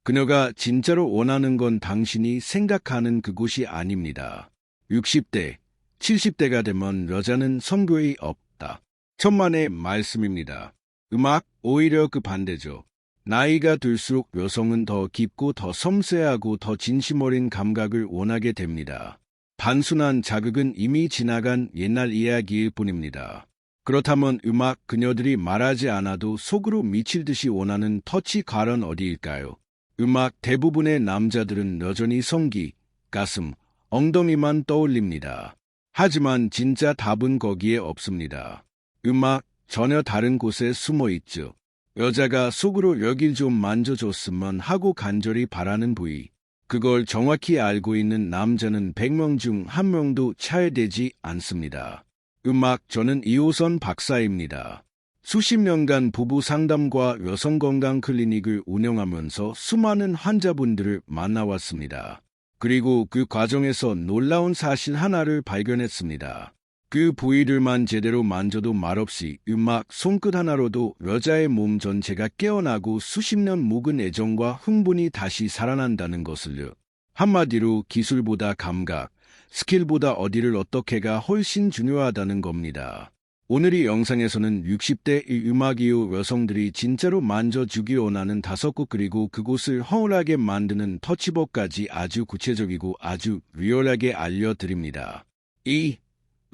그녀가 진짜로 원하는 건 당신이 생각하는 그곳이 아닙니다. 60대, 70대가 되면 여자는 성교이 없다. 천만의 말씀입니다. 음악 오히려 그 반대죠. 나이가 들수록 여성은 더 깊고 더 섬세하고 더 진심 어린 감각을 원하게 됩니다. 단순한 자극은 이미 지나간 옛날 이야기일 뿐입니다. 그렇다면 음악 그녀들이 말하지 않아도 속으로 미칠 듯이 원하는 터치 가런 어디일까요? 음악 대부분의 남자들은 여전히 성기, 가슴, 엉덩이만 떠올립니다. 하지만 진짜 답은 거기에 없습니다. 음악 전혀 다른 곳에 숨어 있죠. 여자가 속으로 여길 좀 만져줬으면 하고 간절히 바라는 부위. 그걸 정확히 알고 있는 남자는 100명 중 1명도 차이되지 않습니다. 음악 저는 이호선 박사입니다. 수십 년간 부부 상담과 여성건강 클리닉을 운영하면서 수많은 환자분들을 만나왔습니다. 그리고 그 과정에서 놀라운 사실 하나를 발견했습니다. 그 부위들만 제대로 만져도 말없이 음악 손끝 하나로도 여자의 몸 전체가 깨어나고 수십 년 묵은 애정과 흥분이 다시 살아난다는 것을요. 한마디로 기술보다 감각, 스킬보다 어디를 어떻게가 훨씬 중요하다는 겁니다. 오늘 이 영상에서는 60대 이 음악 이후 여성들이 진짜로 만져주기 원하는 5곳 그리고 그곳을 허울하게 만드는 터치법까지 아주 구체적이고 아주 리얼하게 알려드립니다. 이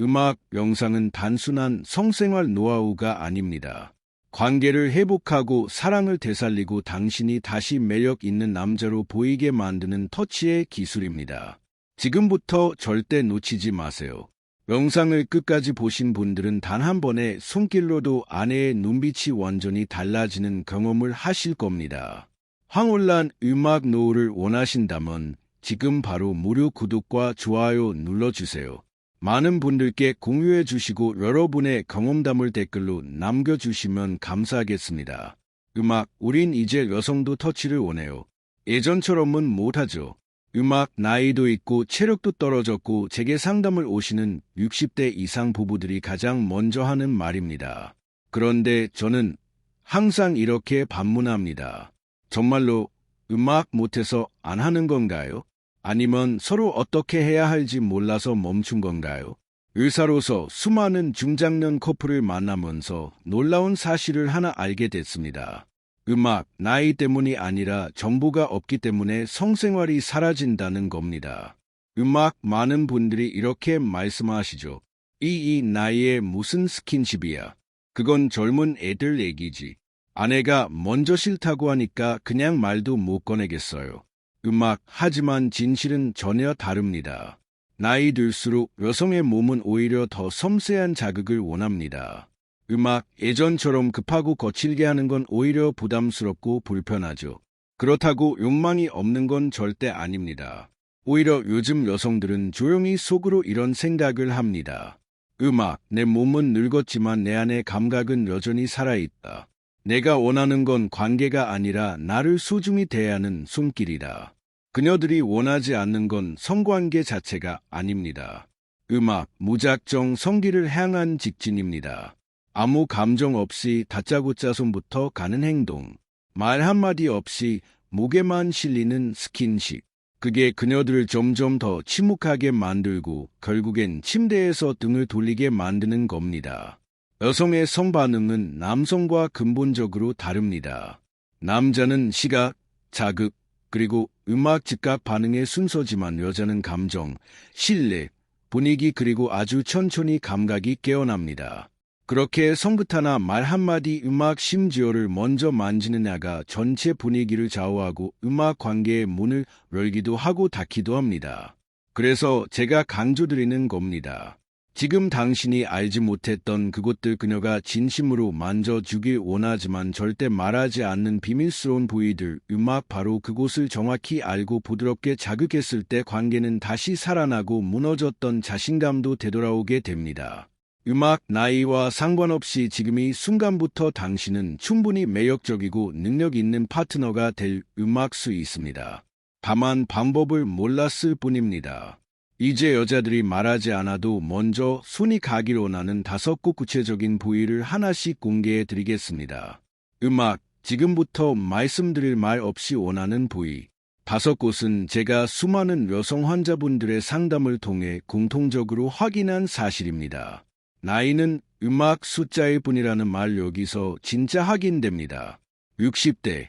음악 영상은 단순한 성생활 노하우가 아닙니다. 관계를 회복하고 사랑을 되살리고 당신이 다시 매력 있는 남자로 보이게 만드는 터치의 기술입니다. 지금부터 절대 놓치지 마세요. 영상을 끝까지 보신 분들은 단 한 번의 손길로도 아내의 눈빛이 완전히 달라지는 경험을 하실 겁니다. 황홀한 음악 노후를 원하신다면 지금 바로 무료 구독과 좋아요 눌러주세요. 많은 분들께 공유해 주시고 여러분의 경험담을 댓글로 남겨주시면 감사하겠습니다. 음악, 우린 이제 여성도 터치를 원해요. 예전처럼은 못하죠. 음악, 나이도 있고 체력도 떨어졌고 제게 상담을 오시는 60대 이상 부부들이 가장 먼저 하는 말입니다. 그런데 저는 항상 이렇게 반문합니다. 정말로 음악 못해서 안 하는 건가요? 아니면 서로 어떻게 해야 할지 몰라서 멈춘 건가요? 의사로서 수많은 중장년 커플을 만나면서 놀라운 사실을 하나 알게 됐습니다. 음악, 나이 때문이 아니라 정보가 없기 때문에 성생활이 사라진다는 겁니다. 음악 많은 분들이 이렇게 말씀하시죠. 이 나이에 무슨 스킨십이야. 그건 젊은 애들 얘기지. 아내가 먼저 싫다고 하니까 그냥 말도 못 꺼내겠어요. 음악, 하지만 진실은 전혀 다릅니다. 나이 들수록 여성의 몸은 오히려 더 섬세한 자극을 원합니다. 음악, 예전처럼 급하고 거칠게 하는 건 오히려 부담스럽고 불편하죠. 그렇다고 욕망이 없는 건 절대 아닙니다. 오히려 요즘 여성들은 조용히 속으로 이런 생각을 합니다. 음악, 내 몸은 늙었지만 내 안의 감각은 여전히 살아있다. 내가 원하는 건 관계가 아니라 나를 소중히 대하는 손길이다. 그녀들이 원하지 않는 건 성관계 자체가 아닙니다. 음악, 무작정 성기를 향한 직진입니다. 아무 감정 없이 다짜고짜 손부터 가는 행동. 말 한마디 없이 목에만 실리는 스킨십. 그게 그녀들을 점점 더 침묵하게 만들고 결국엔 침대에서 등을 돌리게 만드는 겁니다. 여성의 성반응은 남성과 근본적으로 다릅니다. 남자는 시각, 자극, 그리고 음악 즉각 반응의 순서지만 여자는 감정, 신뢰, 분위기 그리고 아주 천천히 감각이 깨어납니다. 그렇게 손끝 하나 말 한마디 음악 심지어를 먼저 만지느냐가 전체 분위기를 좌우하고 음악 관계의 문을 열기도 하고 닫기도 합니다. 그래서 제가 강조드리는 겁니다. 지금 당신이 알지 못했던 그곳들 그녀가 진심으로 만져주길 원하지만 절대 말하지 않는 비밀스러운 부위들 음악 바로 그곳을 정확히 알고 부드럽게 자극했을 때 관계는 다시 살아나고 무너졌던 자신감도 되돌아오게 됩니다. 음악 나이와 상관없이 지금 이 순간부터 당신은 충분히 매력적이고 능력 있는 파트너가 될 음악 수 있습니다. 다만 방법을 몰랐을 뿐입니다. 이제 여자들이 말하지 않아도 먼저 손이 가길 원하는 5곳 구체적인 부위를 하나씩 공개해 드리겠습니다. 음악, 지금부터 말씀드릴 말 없이 원하는 부위. 5곳은 제가 수많은 여성 환자분들의 상담을 통해 공통적으로 확인한 사실입니다. 나이는 음악 숫자일 뿐이라는 말 여기서 진짜 확인됩니다. 60대,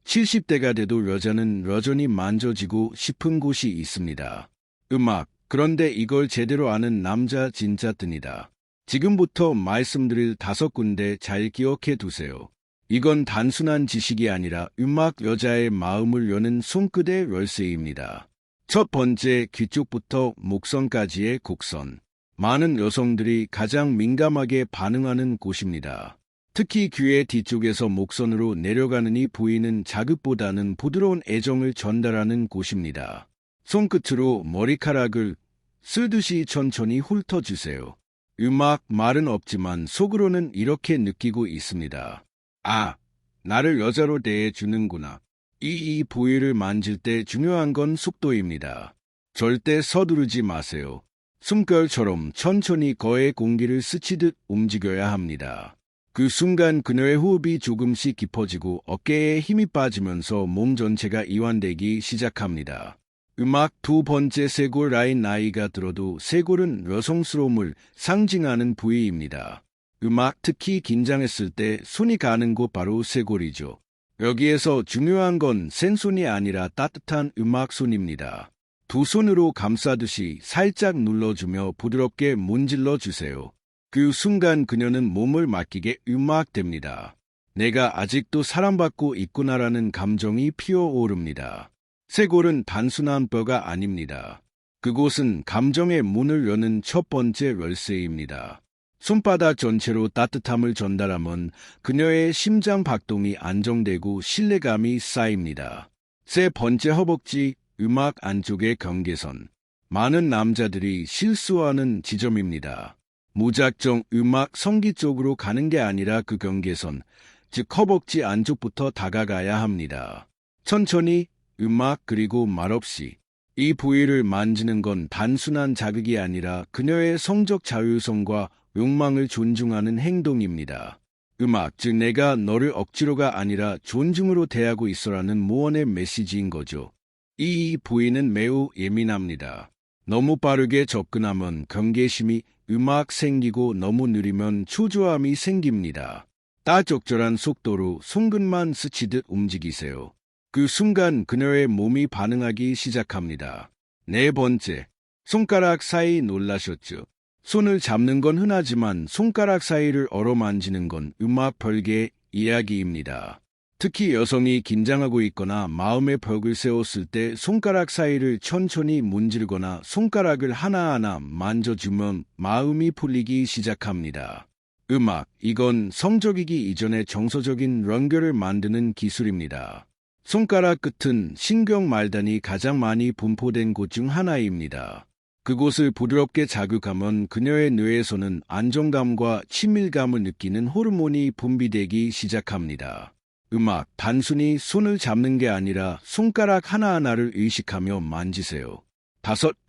70대가 돼도 여자는 여전히 만져지고 싶은 곳이 있습니다. 음악, 그런데 이걸 제대로 아는 남자 진짜 뜬이다. 지금부터 말씀드릴 5군데 잘 기억해 두세요. 이건 단순한 지식이 아니라 음악 여자의 마음을 여는 손끝의 열쇠입니다. 첫 번째, 귀 쪽부터 목선까지의 곡선. 많은 여성들이 가장 민감하게 반응하는 곳입니다. 특히 귀의 뒤쪽에서 목선으로 내려가는 이 부위는 자극보다는 부드러운 애정을 전달하는 곳입니다. 손끝으로 머리카락을 쓸듯이 천천히 훑어주세요. 음악 말은 없지만 속으로는 이렇게 느끼고 있습니다. 아, 나를 여자로 대해주는구나. 이 부위를 만질 때 중요한 건 속도입니다. 절대 서두르지 마세요. 숨결처럼 천천히 거의 공기를 스치듯 움직여야 합니다. 그 순간 그녀의 호흡이 조금씩 깊어지고 어깨에 힘이 빠지면서 몸 전체가 이완되기 시작합니다. 음악 두 번째, 쇄골 라인. 나이가 들어도 쇄골은 여성스러움을 상징하는 부위입니다. 음악 특히 긴장했을 때 손이 가는 곳 바로 쇄골이죠. 여기에서 중요한 건 센 손이 아니라 따뜻한 음악 손입니다. 두 손으로 감싸듯이 살짝 눌러주며 부드럽게 문질러 주세요. 그 순간 그녀는 몸을 맡기게 음악됩니다. 내가 아직도 사랑받고 있구나라는 감정이 피어오릅니다. 쇄골은 단순한 뼈가 아닙니다. 그곳은 감정의 문을 여는 첫 번째 열쇠입니다. 손바닥 전체로 따뜻함을 전달하면 그녀의 심장 박동이 안정되고 신뢰감이 쌓입니다. 세 번째, 허벅지. 음악 안쪽의 경계선. 많은 남자들이 실수하는 지점입니다. 무작정 음악 성기 쪽으로 가는 게 아니라 그 경계선, 즉 허벅지 안쪽부터 다가가야 합니다. 천천히, 음악 그리고 말없이. 이 부위를 만지는 건 단순한 자극이 아니라 그녀의 성적 자율성과 욕망을 존중하는 행동입니다. 음악, 즉 내가 너를 억지로가 아니라 존중으로 대하고 있어라는 무언의 메시지인 거죠. 이 부위는 매우 예민합니다. 너무 빠르게 접근하면 경계심이 음악 생기고 너무 느리면 초조함이 생깁니다. 딱 적절한 속도로 손끝만 스치듯 움직이세요. 그 순간 그녀의 몸이 반응하기 시작합니다. 네 번째, 손가락 사이. 놀라셨죠? 손을 잡는 건 흔하지만 손가락 사이를 어루만지는 건 음악 별개의 이야기입니다. 특히 여성이 긴장하고 있거나 마음의 벽을 세웠을 때 손가락 사이를 천천히 문지르거나 손가락을 하나하나 만져주면 마음이 풀리기 시작합니다. 음악, 이건 성적이기 이전에 정서적인 연결을 만드는 기술입니다. 손가락 끝은 신경 말단이 가장 많이 분포된 곳 중 하나입니다. 그곳을 부드럽게 자극하면 그녀의 뇌에서는 안정감과 친밀감을 느끼는 호르몬이 분비되기 시작합니다. 음악, 단순히 손을 잡는 게 아니라 손가락 하나하나를 의식하며 만지세요.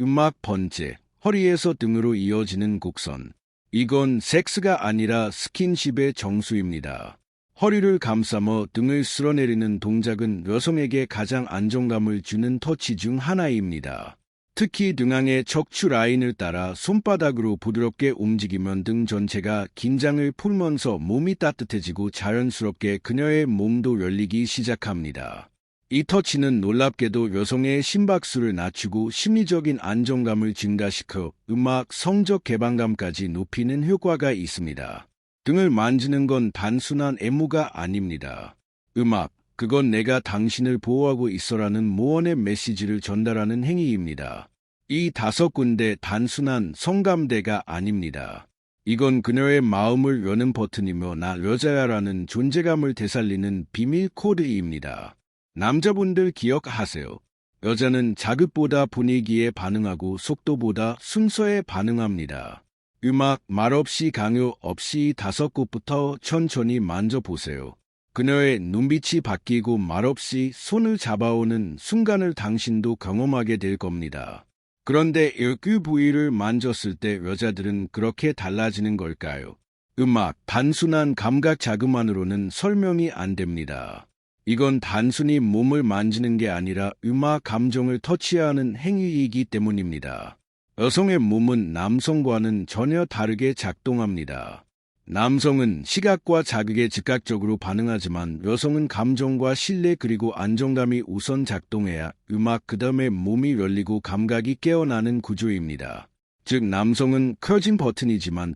음악 번째, 허리에서 등으로 이어지는 곡선. 이건 섹스가 아니라 스킨십의 정수입니다. 허리를 감싸며 등을 쓸어내리는 동작은 여성에게 가장 안정감을 주는 터치 중 하나입니다. 특히 등항의 척추 라인을 따라 손바닥으로 부드럽게 움직이면 등 전체가 긴장을 풀면서 몸이 따뜻해지고 자연스럽게 그녀의 몸도 열리기 시작합니다. 이 터치는 놀랍게도 여성의 심박수를 낮추고 심리적인 안정감을 증가시켜 음악 성적 개방감까지 높이는 효과가 있습니다. 등을 만지는 건 단순한 애무가 아닙니다. 음악, 그건 내가 당신을 보호하고 있어라는 무언의 메시지를 전달하는 행위입니다. 이 5군데 단순한 성감대가 아닙니다. 이건 그녀의 마음을 여는 버튼이며 나 여자야라는 존재감을 되살리는 비밀 코드입니다. 남자분들 기억하세요. 여자는 자극보다 분위기에 반응하고 속도보다 순서에 반응합니다. 음악, 말없이 강요 없이 5곳부터 천천히 만져보세요. 그녀의 눈빛이 바뀌고 말없이 손을 잡아오는 순간을 당신도 경험하게 될 겁니다. 그런데 그 부위를 만졌을 때 여자들은 그렇게 달라지는 걸까요? 음악, 단순한 감각 자극만으로는 설명이 안 됩니다. 이건 단순히 몸을 만지는 게 아니라 음악 감정을 터치하는 행위이기 때문입니다. 여성의 몸은 남성과는 전혀 다르게 작동합니다. 남성은 시각과 자극에 즉각적으로 반응하지만 여성은 감정과 신뢰 그리고 안정감이 우선 작동해야 음악 그다음에 몸이 열리고 감각이 깨어나는 구조입니다. 즉 남성은 켜진 버튼이지만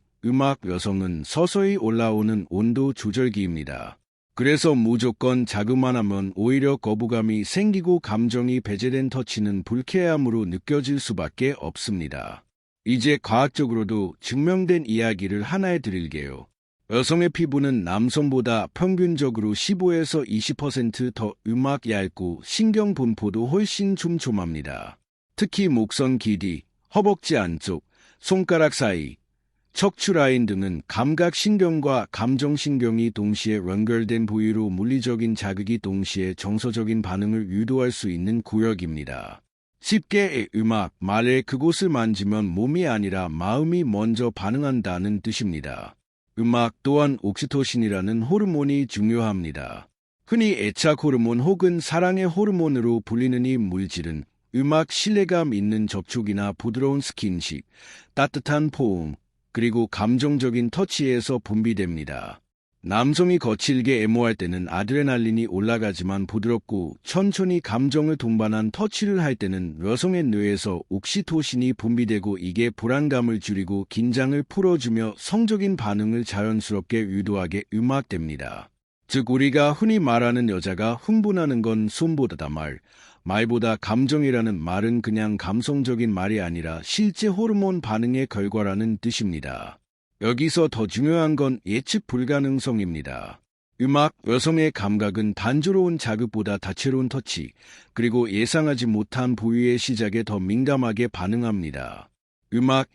여성은 서서히 올라오는 온도 조절기입니다. 그래서 무조건 자극만 하면 오히려 거부감이 생기고 감정이 배제된 터치는 불쾌함으로 느껴질 수밖에 없습니다. 이제 과학적으로도 증명된 이야기를 하나 해드릴게요. 여성의 피부는 남성보다 평균적으로 15에서 20% 더 얇고 신경 분포도 훨씬 촘촘합니다. 특히 목선 길이, 허벅지 안쪽, 손가락 사이, 척추 라인 등은 감각신경과 감정신경이 동시에 연결된 부위로 물리적인 자극이 동시에 정서적인 반응을 유도할 수 있는 구역입니다. 쉽게 말에 그곳을 만지면 몸이 아니라 마음이 먼저 반응한다는 뜻입니다. 음악 또한 옥시토신이라는 호르몬이 중요합니다. 흔히 애착 호르몬 혹은 사랑의 호르몬으로 불리는 이 물질은 신뢰감 있는 접촉이나 부드러운 스킨십, 따뜻한 포옹, 그리고 감정적인 터치에서 분비됩니다. 남성이 거칠게 애모할 때는 아드레날린이 올라가지만 부드럽고 천천히 감정을 동반한 터치를 할 때는 여성의 뇌에서 옥시토신이 분비되고 이게 불안감을 줄이고 긴장을 풀어주며 성적인 반응을 자연스럽게 유도하게 됩니다. 즉 우리가 흔히 말하는 여자가 흥분하는 건 손보다 말보다 감정이라는 말은 그냥 감성적인 말이 아니라 실제 호르몬 반응의 결과라는 뜻입니다. 여기서 더 중요한 건 예측 불가능성입니다. 여성의 감각은 단조로운 자극보다 다채로운 터치, 그리고 예상하지 못한 부위의 시작에 더 민감하게 반응합니다.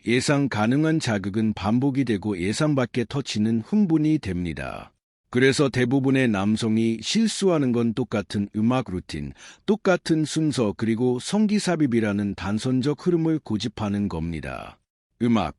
예상 가능한 자극은 반복이 되고 예상 밖의 터치는 흥분이 됩니다. 그래서 대부분의 남성이 실수하는 건 똑같은 루틴, 똑같은 순서 그리고 성기삽입이라는 단선적 흐름을 고집하는 겁니다.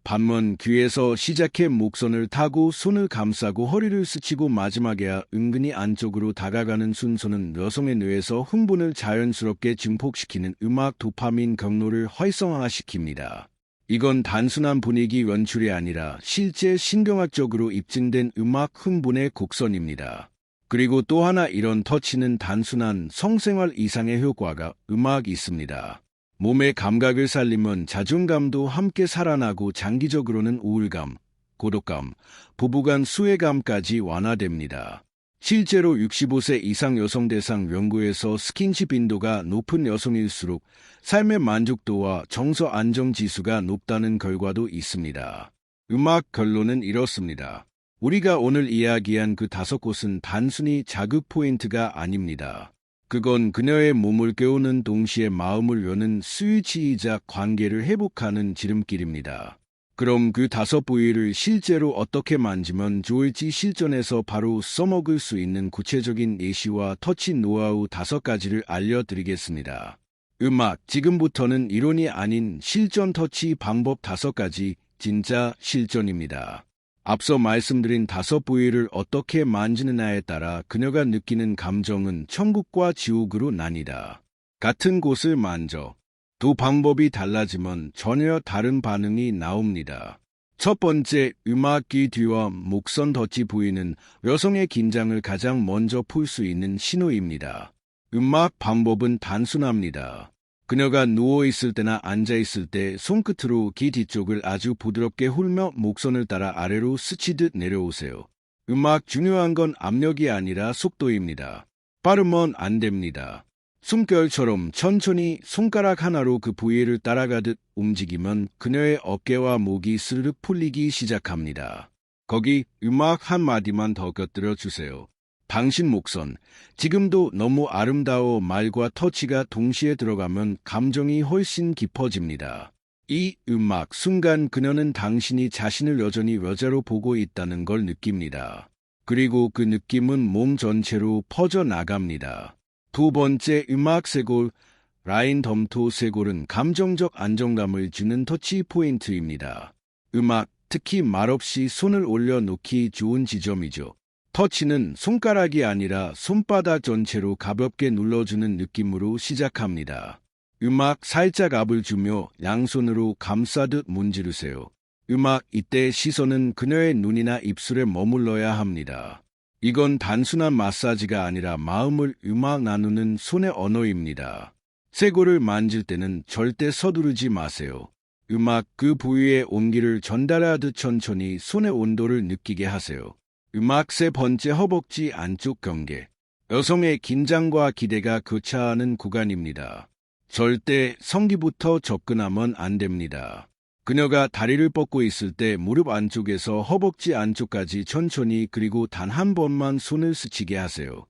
반면 귀에서 시작해 목선을 타고 손을 감싸고 허리를 스치고 마지막에야 은근히 안쪽으로 다가가는 순서는 여성의 뇌에서 흥분을 자연스럽게 증폭시키는 도파민 경로를 활성화시킵니다. 이건 단순한 분위기 연출이 아니라 실제 신경학적으로 입증된 흥분의 곡선입니다. 그리고 또 하나 이런 터치는 단순한 성생활 이상의 효과가 있습니다. 몸의 감각을 살리면 자존감도 함께 살아나고 장기적으로는 우울감, 고독감, 부부간 수혜감까지 완화됩니다. 실제로 65세 이상 여성 대상 연구에서 스킨십 빈도가 높은 여성일수록 삶의 만족도와 정서 안정 지수가 높다는 결과도 있습니다. 결론은 이렇습니다. 우리가 오늘 이야기한 그 5곳은 단순히 자극 포인트가 아닙니다. 그건 그녀의 몸을 깨우는 동시에 마음을 여는 스위치이자 관계를 회복하는 지름길입니다. 그럼 그 5부위를 실제로 어떻게 만지면 좋을지 실전에서 바로 써먹을 수 있는 구체적인 예시와 터치 노하우 5가지를 알려드리겠습니다. 지금부터는 이론이 아닌 실전 터치 방법 5가지, 진짜 실전입니다. 앞서 말씀드린 5부위를 어떻게 만지느냐에 따라 그녀가 느끼는 감정은 천국과 지옥으로 나뉩니다. 같은 곳을 만져 두 방법이 달라지면 전혀 다른 반응이 나옵니다. 첫 번째, 귀 뒤와 목선 터치 부위는 여성의 긴장을 가장 먼저 풀 수 있는 신호입니다. 방법은 단순합니다. 그녀가 누워있을 때나 앉아있을 때 손끝으로 귀 뒤쪽을 아주 부드럽게 훑며 목선을 따라 아래로 스치듯 내려오세요. 중요한 건 압력이 아니라 속도입니다. 빠르면 안 됩니다. 숨결처럼 천천히 손가락 하나로 그 부위를 따라가듯 움직이면 그녀의 어깨와 목이 스르륵 풀리기 시작합니다. 거기 한마디만 더 곁들여 주세요. 당신 목선, 지금도 너무 아름다워. 말과 터치가 동시에 들어가면 감정이 훨씬 깊어집니다. 이 순간 그녀는 당신이 자신을 여전히 여자로 보고 있다는 걸 느낍니다. 그리고 그 느낌은 몸 전체로 퍼져나갑니다. 두 번째, 쇄골, 라인 덤토 쇄골은 감정적 안정감을 주는 터치 포인트입니다. 특히 말없이 손을 올려놓기 좋은 지점이죠. 터치는 손가락이 아니라 손바닥 전체로 가볍게 눌러주는 느낌으로 시작합니다. 음악 살짝 압을 주며 양손으로 감싸듯 문지르세요. 이때 시선은 그녀의 눈이나 입술에 머물러야 합니다. 이건 단순한 마사지가 아니라 마음을 나누는 손의 언어입니다. 쇄골을 만질 때는 절대 서두르지 마세요. 그 부위의 온기를 전달하듯 천천히 손의 온도를 느끼게 하세요. 세 번째, 허벅지 안쪽 경계. 여성의 긴장과 기대가 교차하는 구간입니다. 절대 성기부터 접근하면 안 됩니다. 그녀가 다리를 뻗고 있을 때 무릎 안쪽에서 허벅지 안쪽까지 천천히 그리고 단 한 번만 손을 스치게 하세요.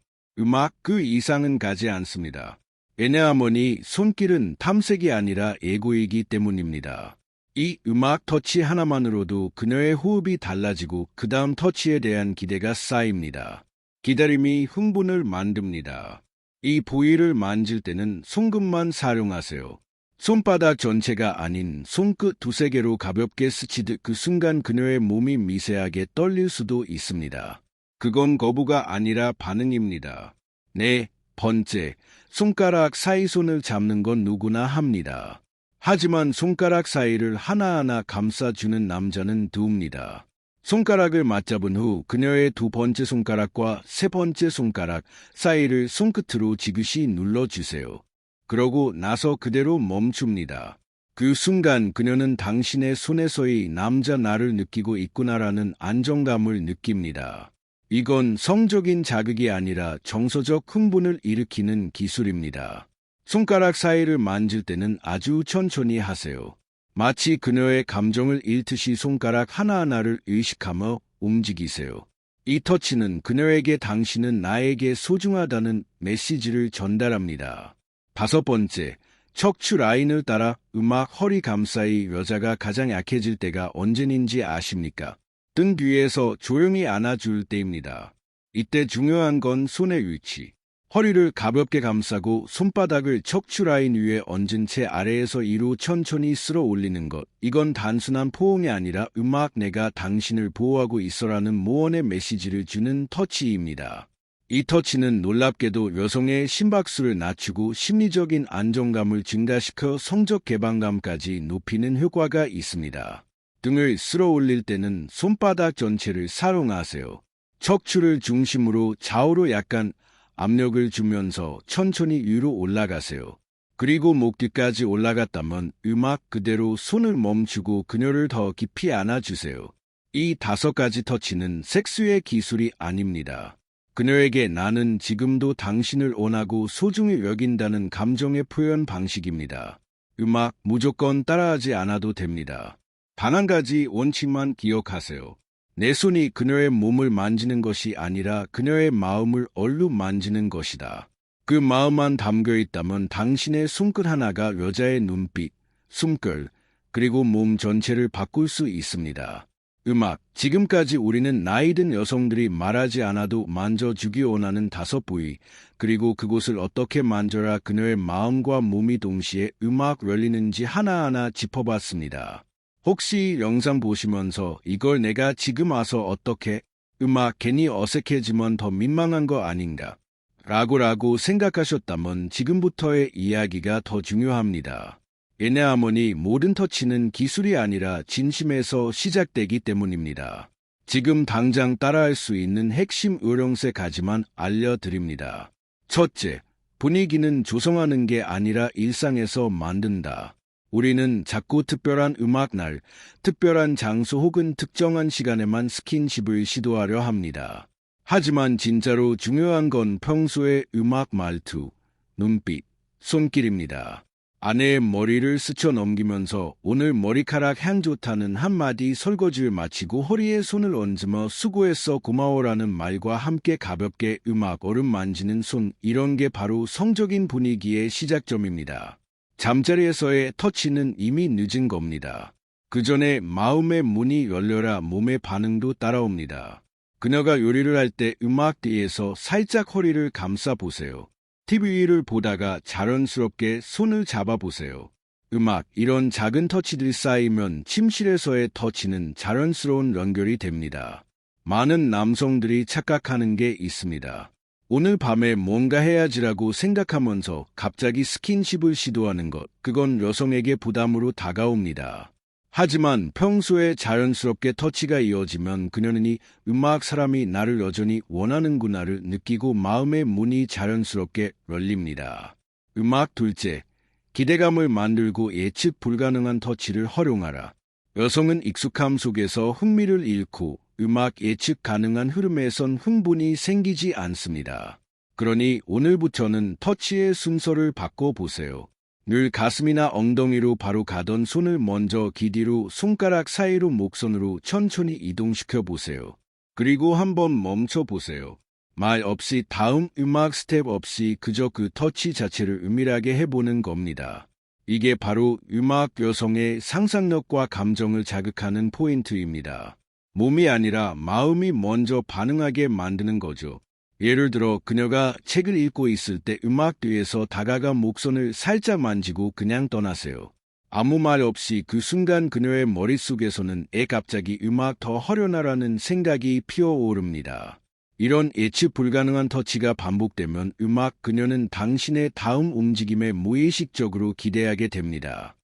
그 이상은 가지 않습니다. 왜냐하면 손길은 탐색이 아니라 애고이기 때문입니다. 이 터치 하나만으로도 그녀의 호흡이 달라지고 그 다음 터치에 대한 기대가 쌓입니다. 기다림이 흥분을 만듭니다. 이 부위를 만질 때는 손끝만 사용하세요. 손바닥 전체가 아닌 손끝 두세 개로 가볍게 스치듯 그 순간 그녀의 몸이 미세하게 떨릴 수도 있습니다. 그건 거부가 아니라 반응입니다. 네 번째, 손가락 사이 손을 잡는 건 누구나 합니다. 하지만 손가락 사이를 하나하나 감싸주는 남자는 드뭅니다. 손가락을 맞잡은 후 그녀의 두 번째 손가락과 세 번째 손가락 사이를 손끝으로 지그시 눌러주세요. 그러고 나서 그대로 멈춥니다. 그 순간 그녀는 당신의 손에서의 남자 나를 느끼고 있구나라는 안정감을 느낍니다. 이건 성적인 자극이 아니라 정서적 흥분을 일으키는 기술입니다. 손가락 사이를 만질 때는 아주 천천히 하세요. 마치 그녀의 감정을 읽듯이 손가락 하나하나를 의식하며 움직이세요. 이 터치는 그녀에게 당신은 나에게 소중하다는 메시지를 전달합니다. 다섯 번째, 척추 라인을 따라 허리 감싸이. 여자가 가장 약해질 때가 언제인지 아십니까? 등 뒤에서 조용히 안아줄 때입니다. 이때 중요한 건 손의 위치. 허리를 가볍게 감싸고 손바닥을 척추 라인 위에 얹은 채 아래에서 위로 천천히 쓸어 올리는 것. 이건 단순한 포옹이 아니라 내가 당신을 보호하고 있어라는 무언의 메시지를 주는 터치입니다. 이 터치는 놀랍게도 여성의 심박수를 낮추고 심리적인 안정감을 증가시켜 성적 개방감까지 높이는 효과가 있습니다. 등을 쓸어 올릴 때는 손바닥 전체를 사용하세요. 척추를 중심으로 좌우로 약간 압력을 주면서 천천히 위로 올라가세요. 그리고 목 뒤까지 올라갔다면 그대로 손을 멈추고 그녀를 더 깊이 안아주세요. 이 5가지 터치는 섹스의 기술이 아닙니다. 그녀에게 나는 지금도 당신을 원하고 소중히 여긴다는 감정의 표현 방식입니다. 무조건 따라하지 않아도 됩니다. 단 한 가지 원칙만 기억하세요. 내 손이 그녀의 몸을 만지는 것이 아니라 그녀의 마음을 만지는 것이다. 그 마음만 담겨 있다면 당신의 손끝 하나가 여자의 눈빛, 숨결, 그리고 몸 전체를 바꿀 수 있습니다. 지금까지 우리는 나이든 여성들이 말하지 않아도 만져주기 원하는 5부위, 그리고 그곳을 어떻게 만져야 그녀의 마음과 몸이 동시에 열리는지 하나하나 짚어봤습니다. 혹시 영상 보시면서 이걸 내가 지금 와서 어떻게 괜히 어색해지면 더 민망한 거 아닌가 라고 생각하셨다면 지금부터의 이야기가 더 중요합니다. 왜냐하면 모든 터치는 기술이 아니라 진심에서 시작되기 때문입니다. 지금 당장 따라할 수 있는 핵심 요령 3가지만 알려드립니다. 첫째, 분위기는 조성하는 게 아니라 일상에서 만든다. 우리는 자꾸 특별한 날, 특별한 장소 혹은 특정한 시간에만 스킨십을 시도하려 합니다. 하지만 진짜로 중요한 건 평소의 말투, 눈빛, 손길입니다. 아내의 머리를 스쳐 넘기면서 오늘 머리카락 향 좋다는 한마디, 설거지를 마치고 허리에 손을 얹으며 수고했어 고마워라는 말과 함께 가볍게 얼음 만지는 손, 이런 게 바로 성적인 분위기의 시작점입니다. 잠자리에서의 터치는 이미 늦은 겁니다. 그 전에 마음의 문이 열려라 몸의 반응도 따라옵니다. 그녀가 요리를 할 때 뒤에서 살짝 허리를 감싸보세요. TV를 보다가 자연스럽게 손을 잡아보세요. 음악, 이런 작은 터치들이 쌓이면 침실에서의 터치는 자연스러운 연결이 됩니다. 많은 남성들이 착각하는 게 있습니다. 오늘 밤에 뭔가 해야지라고 생각하면서 갑자기 스킨십을 시도하는 것, 그건 여성에게 부담으로 다가옵니다. 하지만 평소에 자연스럽게 터치가 이어지면 그녀는 이 사람이 나를 여전히 원하는구나를 느끼고 마음의 문이 자연스럽게 열립니다. 둘째, 기대감을 만들고 예측 불가능한 터치를 활용하라. 여성은 익숙함 속에서 흥미를 잃고 예측 가능한 흐름에선 흥분이 생기지 않습니다. 그러니 오늘부터는 터치의 순서를 바꿔보세요. 늘 가슴이나 엉덩이로 바로 가던 손을 먼저 귀 뒤로 손가락 사이로 목선으로 천천히 이동시켜 보세요. 그리고 한번 멈춰 보세요. 말 없이 다음 음악 스텝 없이 그저 그 터치 자체를 은밀하게 해보는 겁니다. 이게 바로 여성의 상상력과 감정을 자극하는 포인트입니다. 몸이 아니라 마음이 먼저 반응하게 만드는 거죠. 예를 들어 그녀가 책을 읽고 있을 때 음악 뒤에서 다가가 목선을 살짝 만지고 그냥 떠나세요. 아무 말 없이 그 순간 그녀의 머릿속에서는 갑자기 더 하려나라는 생각이 피어오릅니다. 이런 예측 불가능한 터치가 반복되면 그녀는 당신의 다음 움직임에 무의식적으로 기대하게 됩니다.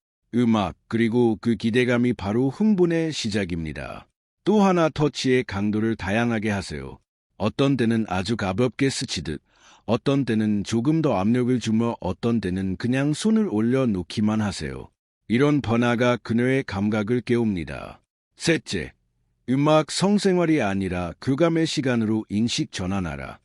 그리고 그 기대감이 바로 흥분의 시작입니다. 또 하나, 터치의 강도를 다양하게 하세요. 어떤 때는 아주 가볍게 스치듯, 어떤 때는 조금 더 압력을 주며 어떤 때는 그냥 손을 올려놓기만 하세요. 이런 변화가 그녀의 감각을 깨웁니다. 셋째, 성생활이 아니라 교감의 시간으로 인식 전환하라.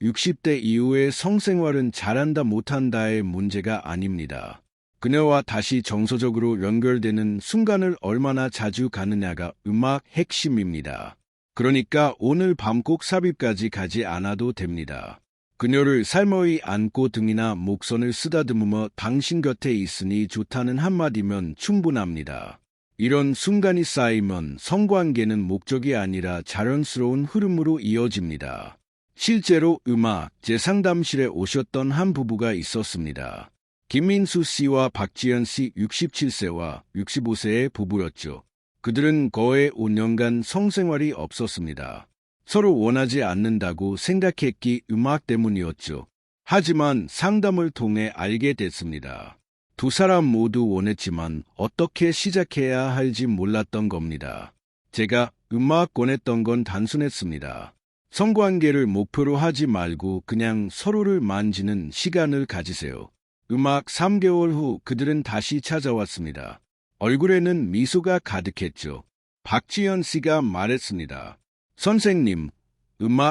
60대 이후의 성생활은 잘한다 못한다의 문제가 아닙니다. 그녀와 다시 정서적으로 연결되는 순간을 얼마나 자주 가느냐가 핵심입니다. 그러니까 오늘 밤 꼭 삽입까지 가지 않아도 됩니다. 그녀를 살머이 안고 등이나 목선을 쓰다듬으며 당신 곁에 있으니 좋다는 한마디면 충분합니다. 이런 순간이 쌓이면 성관계는 목적이 아니라 자연스러운 흐름으로 이어집니다. 실제로 제 상담실에 오셨던 한 부부가 있었습니다. 김민수 씨와 박지연 씨 67세와 65세의 부부였죠. 그들은 거의 5년간 성생활이 없었습니다. 서로 원하지 않는다고 생각했기 때문이었죠. 하지만 상담을 통해 알게 됐습니다. 두 사람 모두 원했지만 어떻게 시작해야 할지 몰랐던 겁니다. 제가 권했던 건 단순했습니다. 성관계를 목표로 하지 말고 그냥 서로를 만지는 시간을 가지세요. 3개월 후 그들은 다시 찾아왔습니다. 얼굴에는 미소가 가득했죠. 박지연 씨가 말했습니다. 선생님,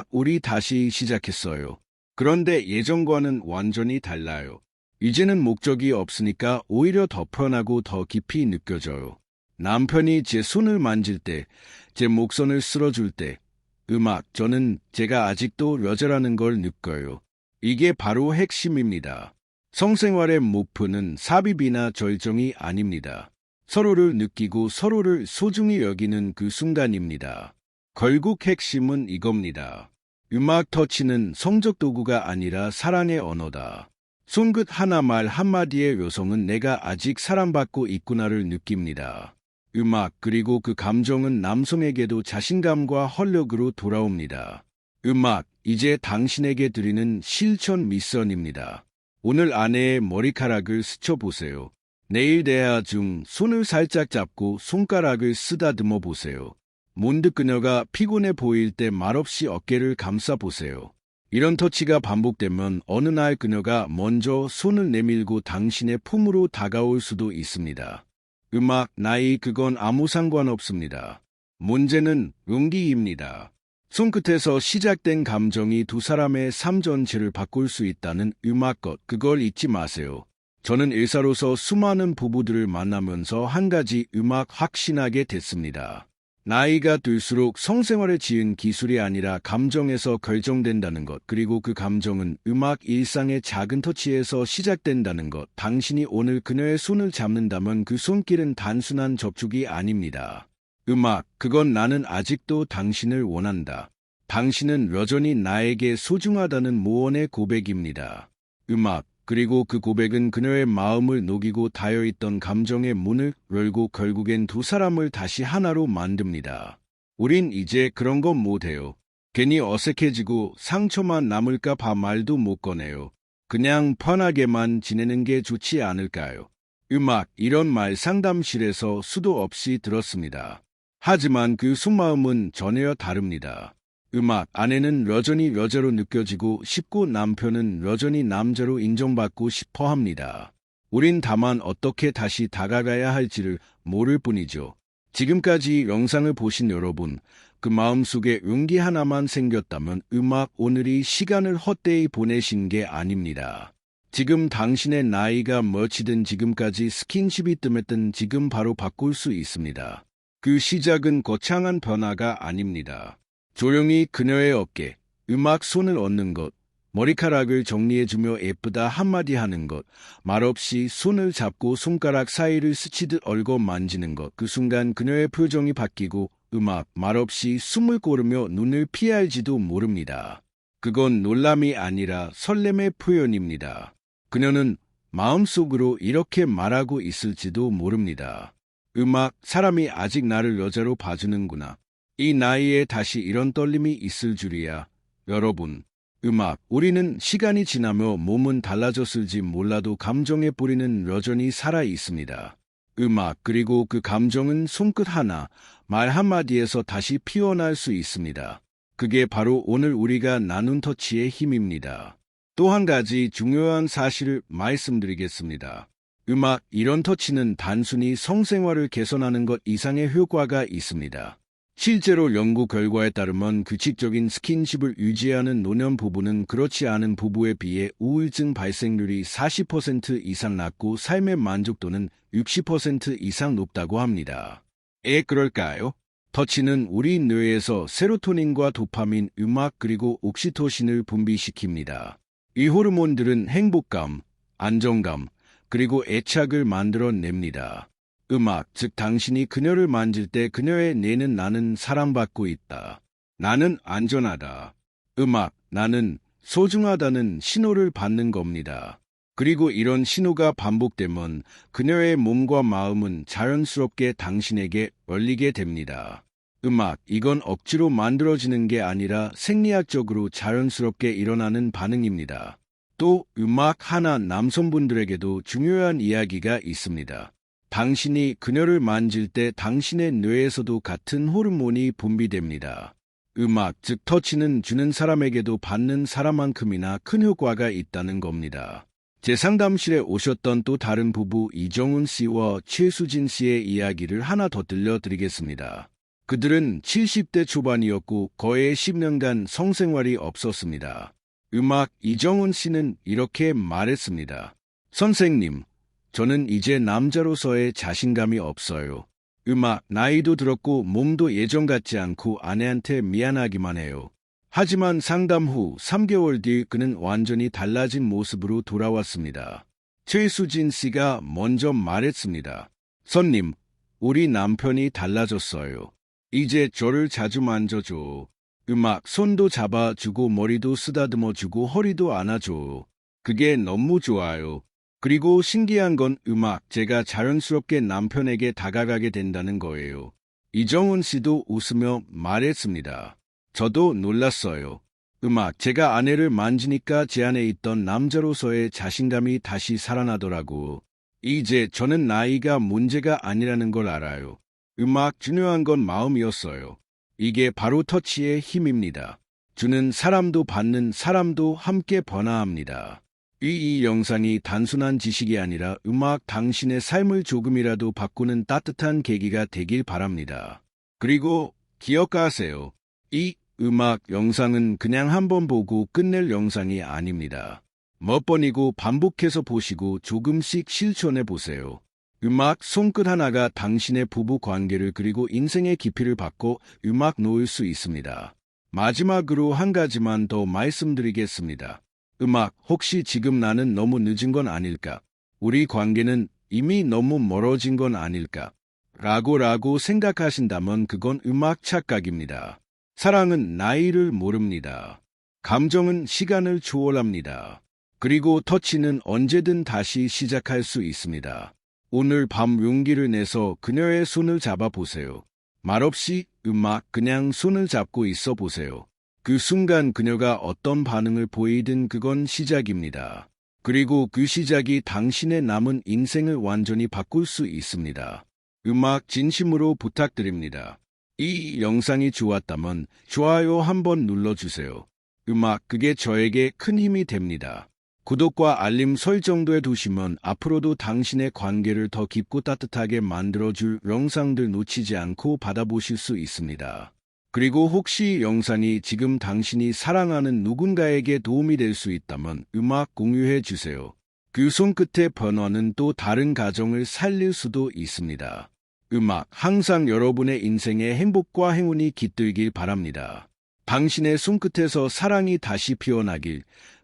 우리 다시 시작했어요. 그런데 예전과는 완전히 달라요. 이제는 목적이 없으니까 오히려 더 편하고 더 깊이 느껴져요. 남편이 제 손을 만질 때, 제 목선을 쓸어줄 때, 저는 제가 아직도 여자라는 걸 느껴요. 이게 바로 핵심입니다. 성생활의 목표는 삽입이나 절정이 아닙니다. 서로를 느끼고 서로를 소중히 여기는 그 순간입니다. 결국 핵심은 이겁니다. 터치는 성적 도구가 아니라 사랑의 언어다. 손끝 하나 말 한마디의 여성은 내가 아직 사랑받고 있구나를 느낍니다. 그리고 그 감정은 남성에게도 자신감과 활력으로 돌아옵니다. 이제 당신에게 드리는 실천 미션입니다. 오늘 아내의 머리카락을 스쳐보세요. 내일 대화 중 손을 살짝 잡고 손가락을 쓰다듬어 보세요. 문득 그녀가 피곤해 보일 때 말없이 어깨를 감싸보세요. 이런 터치가 반복되면 어느 날 그녀가 먼저 손을 내밀고 당신의 품으로 다가올 수도 있습니다. 나이 그건 아무 상관없습니다. 문제는 용기입니다. 손끝에서 시작된 감정이 두 사람의 삶 전체를 바꿀 수 있다는 그걸 잊지 마세요. 저는 의사로서 수많은 부부들을 만나면서 한 가지 확신하게 됐습니다. 나이가 들수록 성생활에 지은 기술이 아니라 감정에서 결정된다는 것, 그리고 그 감정은 일상의 작은 터치에서 시작된다는 것. 당신이 오늘 그녀의 손을 잡는다면 그 손길은 단순한 접촉이 아닙니다. 그건 나는 아직도 당신을 원한다. 당신은 여전히 나에게 소중하다는 무언의 고백입니다. 그리고 그 고백은 그녀의 마음을 녹이고 닫혀있던 감정의 문을 열고 결국엔 두 사람을 다시 하나로 만듭니다. 우린 이제 그런 건 못해요. 괜히 어색해지고 상처만 남을까 봐 말도 못 꺼내요. 그냥 편하게만 지내는 게 좋지 않을까요? 음악, 이런 말 상담실에서 수도 없이 들었습니다. 하지만 그 속마음은 전혀 다릅니다. 음악, 아내는 여전히 여자로 느껴지고 싶고 남편은 여전히 남자로 인정받고 싶어 합니다. 우린 다만 어떻게 다시 다가가야 할지를 모를 뿐이죠. 지금까지 영상을 보신 여러분, 그 마음속에 용기 하나만 생겼다면 음악, 오늘이 시간을 헛되이 보내신 게 아닙니다. 지금 당신의 나이가 몇이든 지금까지 스킨십이 뜸했든 지금 바로 바꿀 수 있습니다. 그 시작은 거창한 변화가 아닙니다. 조용히 그녀의 어깨, 음악 손을 얹는 것, 머리카락을 정리해주며 예쁘다 한마디 하는 것, 말없이 손을 잡고 손가락 사이를 스치듯 얽어 만지는 것, 그 순간 그녀의 표정이 바뀌고 음악, 말없이 숨을 고르며 눈을 피할지도 모릅니다. 그건 놀람이 아니라 설렘의 표현입니다. 그녀는 마음속으로 이렇게 말하고 있을지도 모릅니다. 음악, 사람이 아직 나를 여자로 봐주는구나. 이 나이에 다시 이런 떨림이 있을 줄이야. 여러분, 음악, 우리는 시간이 지나며 몸은 달라졌을지 몰라도 감정의 뿌리는 여전히 살아 있습니다. 음악, 그리고 그 감정은 손끝 하나, 말 한마디에서 다시 피어날 수 있습니다. 그게 바로 오늘 우리가 나눈 터치의 힘입니다. 또 한 가지 중요한 사실을 말씀드리겠습니다. 음악, 이런 터치는 단순히 성생활을 개선하는 것 이상의 효과가 있습니다. 실제로 연구 결과에 따르면 규칙적인 스킨십을 유지하는 노년 부부는 그렇지 않은 부부에 비해 우울증 발생률이 40% 이상 낮고 삶의 만족도는 60% 이상 높다고 합니다. 그럴까요? 터치는 우리 뇌에서 세로토닌과 도파민, 음악 그리고 옥시토신을 분비시킵니다. 이 호르몬들은 행복감, 안정감, 그리고 애착을 만들어냅니다. 음악, 즉 당신이 그녀를 만질 때 그녀의 뇌는 나는 사랑받고 있다. 나는 안전하다. 음악, 나는 소중하다는 신호를 받는 겁니다. 그리고 이런 신호가 반복되면 그녀의 몸과 마음은 자연스럽게 당신에게 열리게 됩니다. 음악, 이건 억지로 만들어지는 게 아니라 생리학적으로 자연스럽게 일어나는 반응입니다. 또 음악 하나 남성분들에게도 중요한 이야기가 있습니다. 당신이 그녀를 만질 때 당신의 뇌에서도 같은 호르몬이 분비됩니다. 음악, 즉 터치는 주는 사람에게도 받는 사람만큼이나 큰 효과가 있다는 겁니다. 제 상담실에 오셨던 또 다른 부부 이정훈 씨와 최수진 씨의 이야기를 하나 더 들려드리겠습니다. 그들은 70대 초반이었고 거의 10년간 성생활이 없었습니다. 음악, 이정훈 씨는 이렇게 말했습니다. 선생님, 저는 이제 남자로서의 자신감이 없어요. 음악, 나이도 들었고 몸도 예전 같지 않고 아내한테 미안하기만 해요. 하지만 상담 후 3개월 뒤 그는 완전히 달라진 모습으로 돌아왔습니다. 최수진 씨가 먼저 말했습니다. 손님, 우리 남편이 달라졌어요. 이제 저를 자주 만져줘. 음악, 손도 잡아주고 머리도 쓰다듬어주고 허리도 안아줘. 그게 너무 좋아요. 그리고 신기한 건 음악, 제가 자연스럽게 남편에게 다가가게 된다는 거예요. 이정훈 씨도 웃으며 말했습니다. 저도 놀랐어요. 음악, 제가 아내를 만지니까 제 안에 있던 남자로서의 자신감이 다시 살아나더라고. 이제 저는 나이가 문제가 아니라는 걸 알아요. 음악, 중요한 건 마음이었어요. 이게 바로 터치의 힘입니다. 주는 사람도 받는 사람도 함께 변화합니다. 이 영상이 단순한 지식이 아니라 음악, 당신의 삶을 조금이라도 바꾸는 따뜻한 계기가 되길 바랍니다. 그리고 기억하세요. 이 음악 영상은 그냥 한번 보고 끝낼 영상이 아닙니다. 몇 번이고 반복해서 보시고 조금씩 실천해 보세요. 음악 손끝 하나가 당신의 부부 관계를 그리고 인생의 깊이를 바꿔 음악 놓을 수 있습니다. 마지막으로 한 가지만 더 말씀드리겠습니다. 음악, 혹시 지금 나는 너무 늦은 건 아닐까? 우리 관계는 이미 너무 멀어진 건 아닐까? 라고 생각하신다면 그건 음악 착각입니다. 사랑은 나이를 모릅니다. 감정은 시간을 초월합니다. 그리고 터치는 언제든 다시 시작할 수 있습니다. 오늘 밤 용기를 내서 그녀의 손을 잡아보세요. 말없이 그냥 손을 잡고 있어 보세요. 그 순간 그녀가 어떤 반응을 보이든 그건 시작입니다. 그리고 그 시작이 당신의 남은 인생을 완전히 바꿀 수 있습니다. 진심으로 부탁드립니다. 이 영상이 좋았다면 좋아요 한번 눌러주세요. 그게 저에게 큰 힘이 됩니다. 구독과 알림 설정도 해두시면 앞으로도 당신의 관계를 더 깊고 따뜻하게 만들어줄 영상들 놓치지 않고 받아보실 수 있습니다. 그리고 혹시 영상이 지금 당신이 사랑하는 누군가에게 도움이 될 수 있다면 공유해 주세요. 그 손끝의 변화는 또 다른 가정을 살릴 수도 있습니다. 항상 여러분의 인생에 행복과 행운이 깃들길 바랍니다. 당신의 손끝에서 사랑이 다시 피어나길,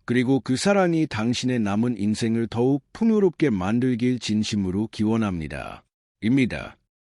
그리고 그 사랑이 당신의 남은 인생을 더욱 풍요롭게 만들길 진심으로 기원합니다. 입니다.